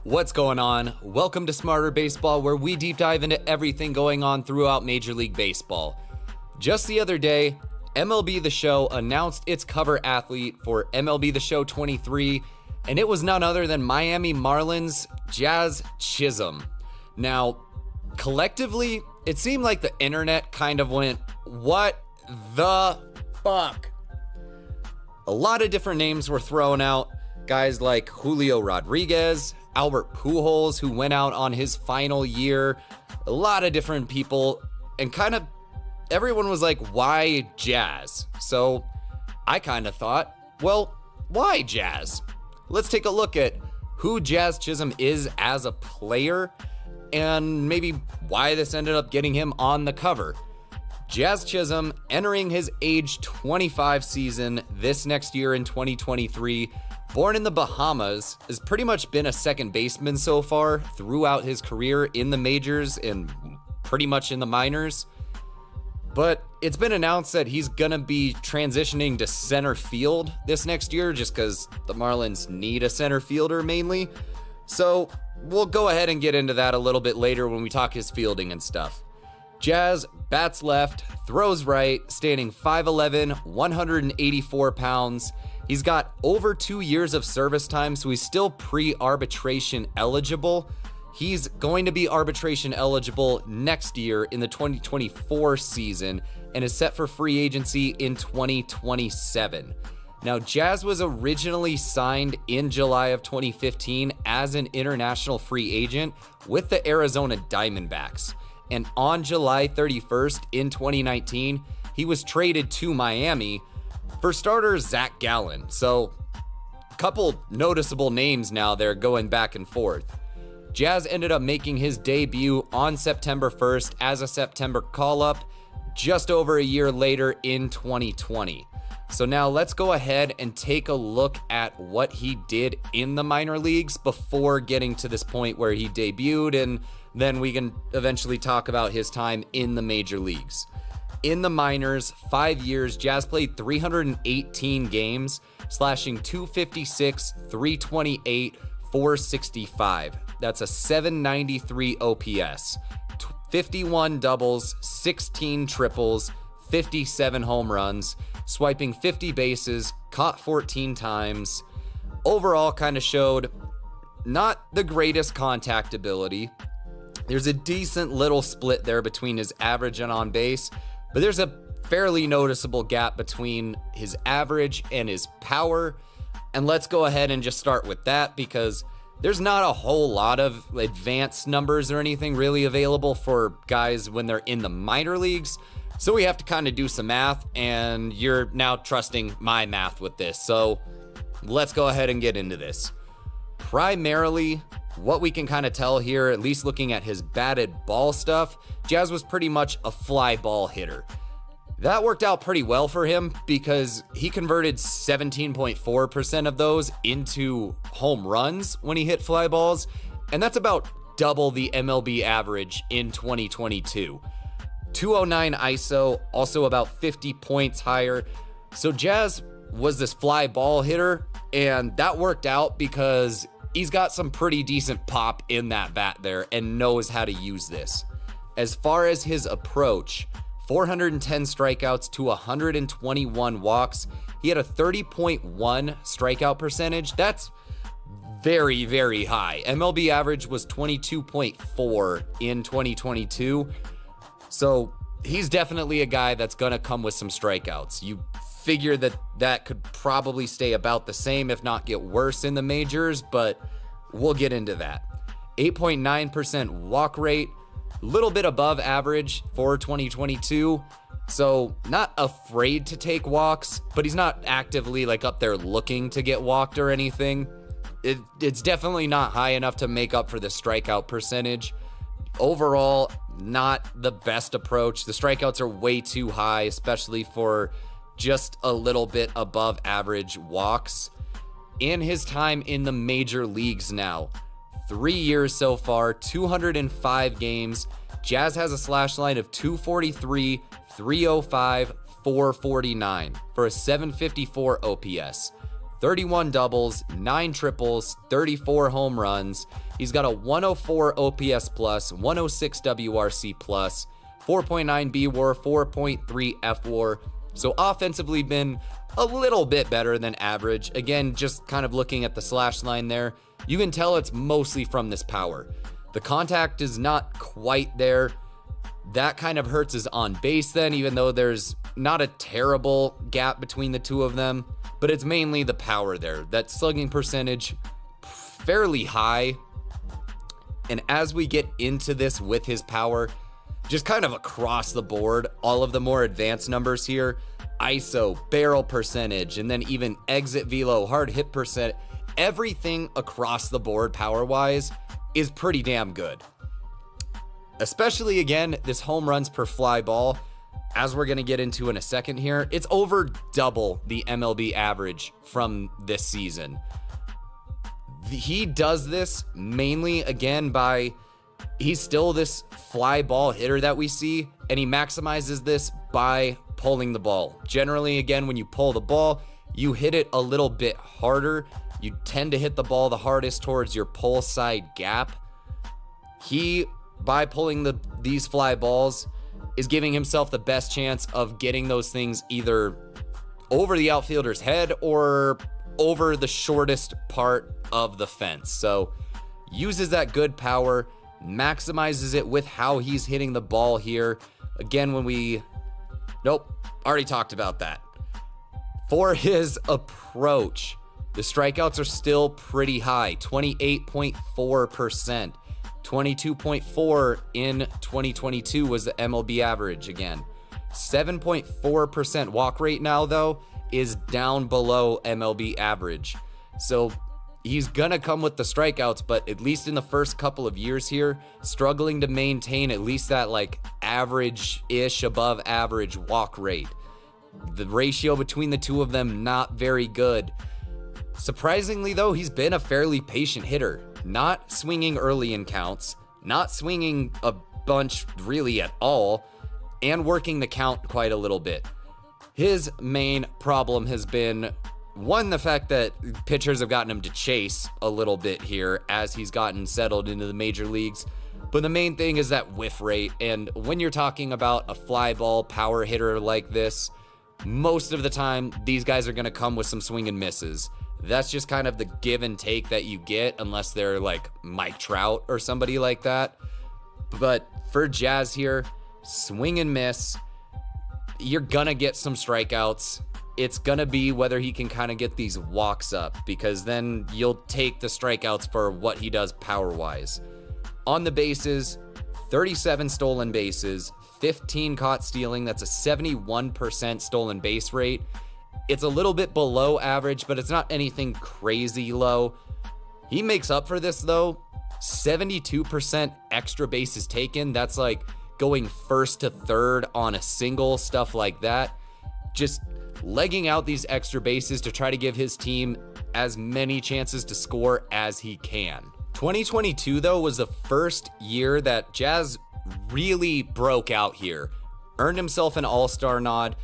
What's going on? Welcome to Smarter Baseball, where we deep dive into everything going on throughout Major League Baseball. Just the other day, MLB The Show announced its cover athlete for MLB The Show 23, and it was none other than Miami Marlins' Jazz Chisholm. Now, collectively, it seemed like the internet kind of went, what the fuck? A lot of different names were thrown out. Guys like Julio Rodriguez, Albert Pujols, who went out on his final year, a lot of different people, and kind of everyone was like, why Jazz? So I kind of thought, well, why Jazz? Let's take a look at who Jazz Chisholm is as a player and maybe why this ended up getting him on the cover. Jazz Chisholm, entering his age 25 season this next year in 2023, born in the Bahamas, has pretty much been a second baseman so far throughout his career in the majors and pretty much in the minors. But it's been announced that he's gonna be transitioning to center field this next year just because the Marlins need a center fielder mainly. So we'll go ahead and get into that a little bit later when we talk his fielding and stuff. Jazz bats left, throws right, standing 5'11", 184 pounds. He's got over 2 years of service time, so he's still pre-arbitration eligible. He's going to be arbitration eligible next year in the 2024 season and is set for free agency in 2027. Now, Jazz was originally signed in July of 2015 as an international free agent with the Arizona Diamondbacks. And on July 31st in 2019, he was traded to Miami for starter Zach Gallen. So a couple noticeable names now there going back and forth. Jazz ended up making his debut on September 1st as a September call-up just over a year later in 2020. So now let's go ahead and take a look at what he did in the minor leagues before getting to this point where he debuted, and then we can eventually talk about his time in the major leagues. In the minors, 5 years, Jazz played 318 games, slashing 256, 328, 465. That's a 793 OPS, 51 doubles, 16 triples, 57 home runs, swiping 50 bases, caught 14 times. Overall, kind of showed not the greatest contact ability. There's a decent little split there between his average and on base, but there's a fairly noticeable gap between his average and his power. And let's go ahead and just start with that because there's not a whole lot of advanced numbers or anything really available for guys when they're in the minor leagues. So we have to kind of do some math, and you're now trusting my math with this. So let's go ahead and get into this. Primarily, what we can kind of tell here, at least looking at his batted ball stuff, Jazz was pretty much a fly ball hitter. That worked out pretty well for him because he converted 17.4% of those into home runs when he hit fly balls, and that's about double the MLB average in 2022. 209 ISO, also about 50 points higher. So Jazz was this fly ball hitter, and that worked out because he's got some pretty decent pop in that bat there and knows how to use this. As far as his approach, 410 strikeouts to 121 walks. He had a 30.1 strikeout percentage. That's very, very high. MLB average was 22.4 in 2022. So he's definitely a guy that's going to come with some strikeouts. You figure that that could probably stay about the same, if not get worse in the majors, but we'll get into that. 8.9% walk rate, little bit above average for 2022. So not afraid to take walks, but he's not actively like up there looking to get walked or anything. It's definitely not high enough to make up for the strikeout percentage. Overall, not the best approach. The strikeouts are way too high, especially for just a little bit above average walks. In his time in the major leagues now, 3 years so far, 205 games. Jazz has a slash line of 243, 305, 449 for a 754 OPS. 31 doubles, 9 triples, 34 home runs. He's got a 104 OPS plus, 106 WRC plus, 4.9 B WAR, 4.3 F WAR. So offensively been a little bit better than average. Again, just kind of looking at the slash line there, you can tell it's mostly from this power. The contact is not quite there. That kind of hurts his on base then, even though there's not a terrible gap between the two of them, but it's mainly the power there. That slugging percentage, fairly high. And as we get into this with his power, just kind of across the board, all of the more advanced numbers here, ISO, barrel percentage, and then even exit velo, hard hit percent, everything across the board power-wise is pretty damn good. Especially, again, this home runs per fly ball, as we're going to get into in a second here, it's over double the MLB average from this season. He does this mainly, again, by he's still this fly ball hitter that we see, and he maximizes this by pulling the ball. Generally, again, when you pull the ball, you hit it a little bit harder. You tend to hit the ball the hardest towards your pull side gap. He, by pulling these fly balls, is giving himself the best chance of getting those things either over the outfielder's head or over the shortest part of the fence. So uses that good power, maximizes it with how he's hitting the ball here. Again, already talked about that. For his approach, the strikeouts are still pretty high, 28.4%. 22.4 in 2022 was the MLB average again. 7.4% walk rate now, though, is down below MLB average. So he's gonna come with the strikeouts, but at least in the first couple of years here, struggling to maintain at least that like average-ish, above average walk rate. The ratio between the two of them, not very good. Surprisingly, though, he's been a fairly patient hitter. Not swinging early in counts, not swinging a bunch really at all, and working the count quite a little bit. His main problem has been, one, the fact that pitchers have gotten him to chase a little bit here as he's gotten settled into the major leagues. But the main thing is that whiff rate, and when you're talking about a fly ball power hitter like this, most of the time these guys are going to come with some swing and misses. That's just kind of the give and take that you get, unless they're like Mike Trout or somebody like that. But for Jazz here, swing and miss, you're gonna get some strikeouts. It's gonna be whether he can kind of get these walks up, because then you'll take the strikeouts for what he does power-wise. On the bases, 37 stolen bases, 15 caught stealing. That's a 71% stolen base rate. It's a little bit below average, but it's not anything crazy low. He makes up for this, though. 72% extra bases taken. That's like going first to third on a single, stuff like that. Just legging out these extra bases to try to give his team as many chances to score as he can. 2022, though, was the first year that Jazz really broke out here. Earned himself an all-star nod,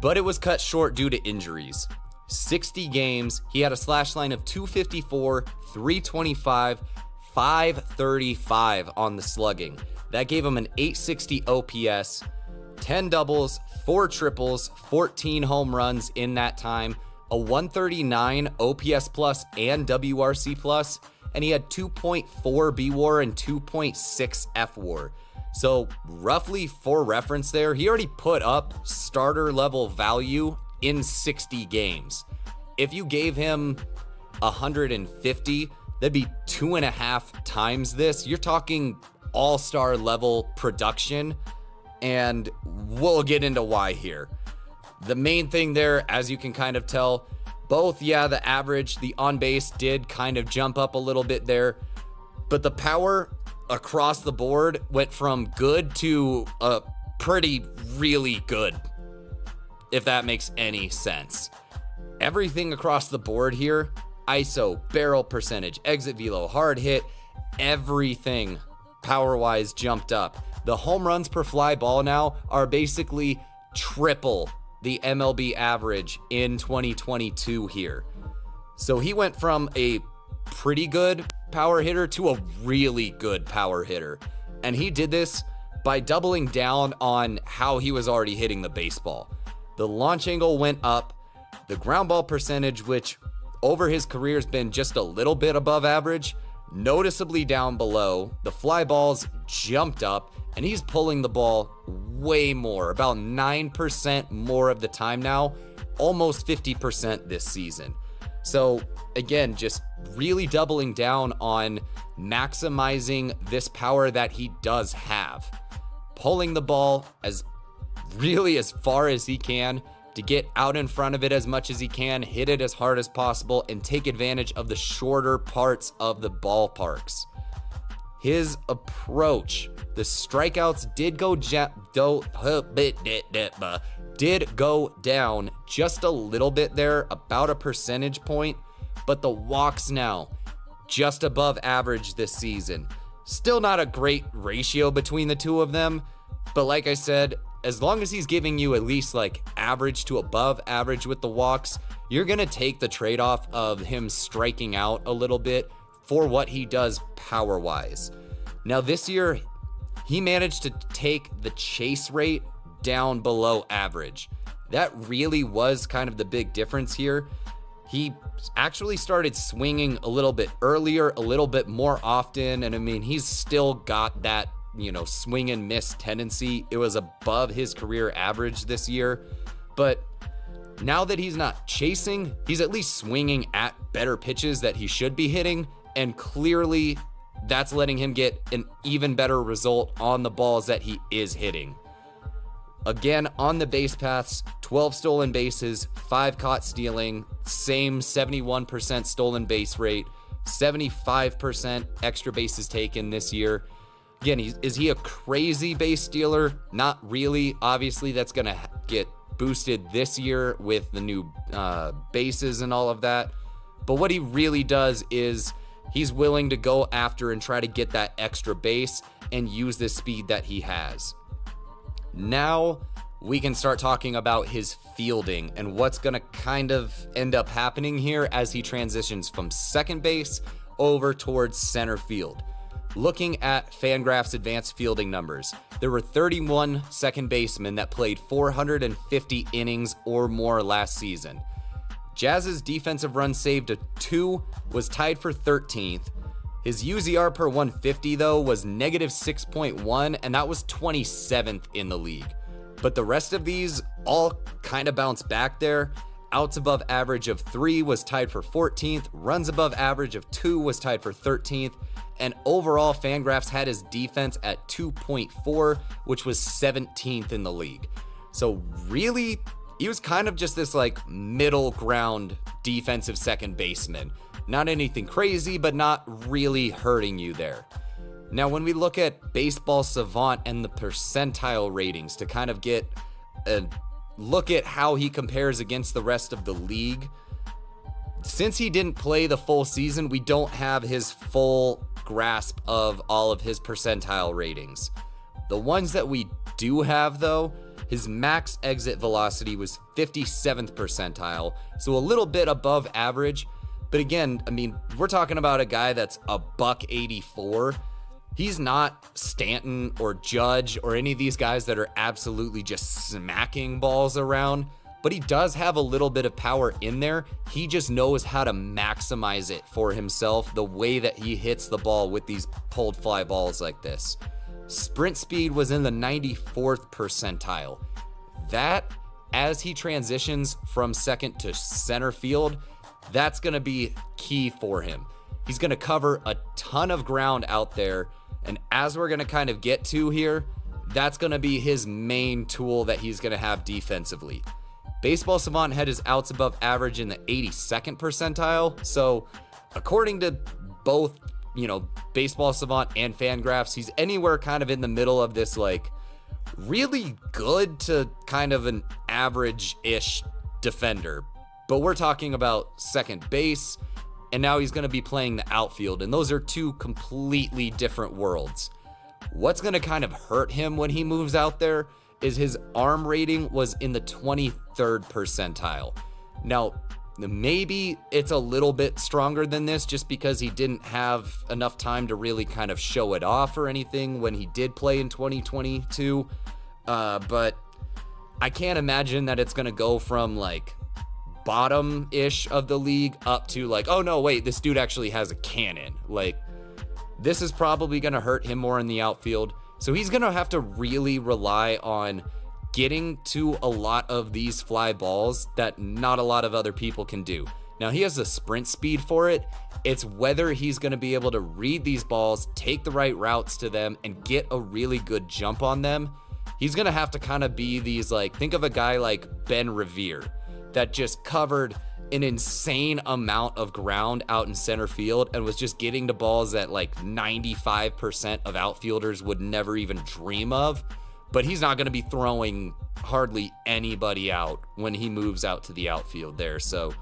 but it was cut short due to injuries. 60 games, he had a slash line of 254, 325, 535 on the slugging. That gave him an 860 OPS, 10 doubles, 4 triples, 14 home runs in that time, a 139 OPS plus and WRC plus, and he had 2.4 B WAR and 2.6 F WAR. So roughly, for reference there, he already put up starter level value in 60 games. If you gave him 150, that'd be 2.5 times this. You're talking all-star level production, and we'll get into why here. The main thing there, as you can kind of tell, both, yeah, the average, the on-base did kind of jump up a little bit there, but the power across the board went from good to pretty really good, if that makes any sense. Everything across the board here, ISO, barrel percentage, exit velo, hard hit, everything power-wise jumped up. The home runs per fly ball now are basically triple the MLB average in 2022 here. So he went from a pretty good power hitter to a really good power hitter. And he did this by doubling down on how he was already hitting the baseball. The launch angle went up, the ground ball percentage, which over his career has been just a little bit above average, noticeably down below. The fly balls jumped up, and he's pulling the ball way more, about 9% more of the time now, almost 50% this season. So again, just really doubling down on maximizing this power that he does have. Pulling the ball as far as he can to get out in front of it as much as he can, hit it as hard as possible, and take advantage of the shorter parts of the ballparks. His approach, the strikeouts did go down just a little bit there, about a percentage point, but the walks now just above average this season. Still not a great ratio between the two of them, but like I said, as long as he's giving you at least like average to above average with the walks, you're gonna take the trade-off of him striking out a little bit for what he does power-wise. Now this year, he managed to take the chase rate down below average. That really was kind of the big difference here. He actually started swinging a little bit earlier, a little bit more often, and I mean, he's still got that, swing and miss tendency. It was above his career average this year, but now that he's not chasing, he's at least swinging at better pitches that he should be hitting, and clearly that's letting him get an even better result on the balls that he is hitting. Again, on the base paths, 12 stolen bases, 5 caught stealing, same 71% stolen base rate, 75% extra bases taken this year. Again, is he a crazy base stealer? Not really. Obviously, that's going to get boosted this year with the new bases and all of that. But what he really does is he's willing to go after and try to get that extra base and use the speed that he has. Now we can start talking about his fielding and what's going to kind of end up happening here as he transitions from second base over towards center field. Looking at Fangraphs advanced fielding numbers, there were 31 second basemen that played 450 innings or more last season. Jazz's defensive runs saved to 2 was tied for 13th. His UZR per 150 though was negative 6.1, and that was 27th in the league. But the rest of these all kind of bounced back there. Outs above average of 3 was tied for 14th, runs above average of 2 was tied for 13th, and overall Fangraphs had his defense at 2.4, which was 17th in the league. So really, he was kind of just this like middle ground defensive second baseman. Not anything crazy, but not really hurting you there. Now, when we look at Baseball Savant and the percentile ratings to kind of get a look at how he compares against the rest of the league, since he didn't play the full season, we don't have his full grasp of all of his percentile ratings. The ones that we do have, though, his max exit velocity was 57th percentile, so a little bit above average. But again, I mean, we're talking about a guy that's a $184. He's not Stanton or Judge or any of these guys that are absolutely just smacking balls around, but he does have a little bit of power in there. He just knows how to maximize it for himself, the way that he hits the ball with these pulled fly balls like this. Sprint speed was in the 94th percentile. That, as he transitions from second to center field, that's going to be key for him. He's going to cover a ton of ground out there, and as we're going to kind of get to here, that's going to be his main tool that he's going to have defensively. Baseball Savant had his outs above average in the 82nd percentile, so according to both, Baseball Savant and Fangraphs, he's anywhere kind of in the middle of this like really good to kind of an average-ish defender. But we're talking about second base, and now he's going to be playing the outfield, and those are two completely different worlds. What's going to kind of hurt him when he moves out there is his arm rating was in the 23rd percentile. Now, Maybe it's a little bit stronger than this just because he didn't have enough time to really kind of show it off or anything when he did play in 2022. But I can't imagine that it's going to go from like bottom-ish of the league up to like, oh no, wait, this dude actually has a cannon. Like, this is probably going to hurt him more in the outfield. So he's going to have to really rely on getting to a lot of these fly balls that not a lot of other people can do. Now, he has the sprint speed for it. It's whether he's going to be able to read these balls, take the right routes to them, and get a really good jump on them. He's going to have to kind of be these, like, think of a guy like Ben Revere that just covered an insane amount of ground out in center field and was just getting to balls that like 95% of outfielders would never even dream of. But he's not going to be throwing hardly anybody out when he moves out to the outfield there. So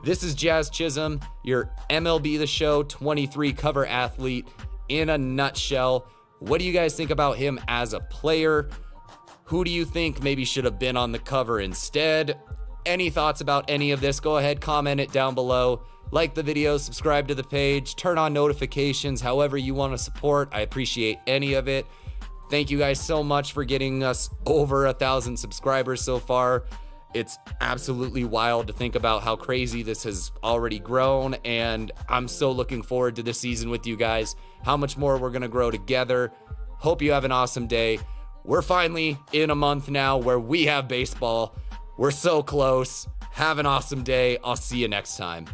this is Jazz Chisholm, your MLB The Show 23 cover athlete in a nutshell. What do you guys think about him as a player? Who do you think maybe should have been on the cover instead? Any thoughts about any of this? Go ahead, comment it down below. Like the video, subscribe to the page, turn on notifications, however you want to support. I appreciate any of it. Thank you guys so much for getting us over 1,000 subscribers so far. It's absolutely wild to think about how crazy this has already grown, and I'm so looking forward to this season with you guys, how much more we're going to grow together. Hope you have an awesome day. We're finally in a month now where we have baseball. We're so close. Have an awesome day. I'll see you next time.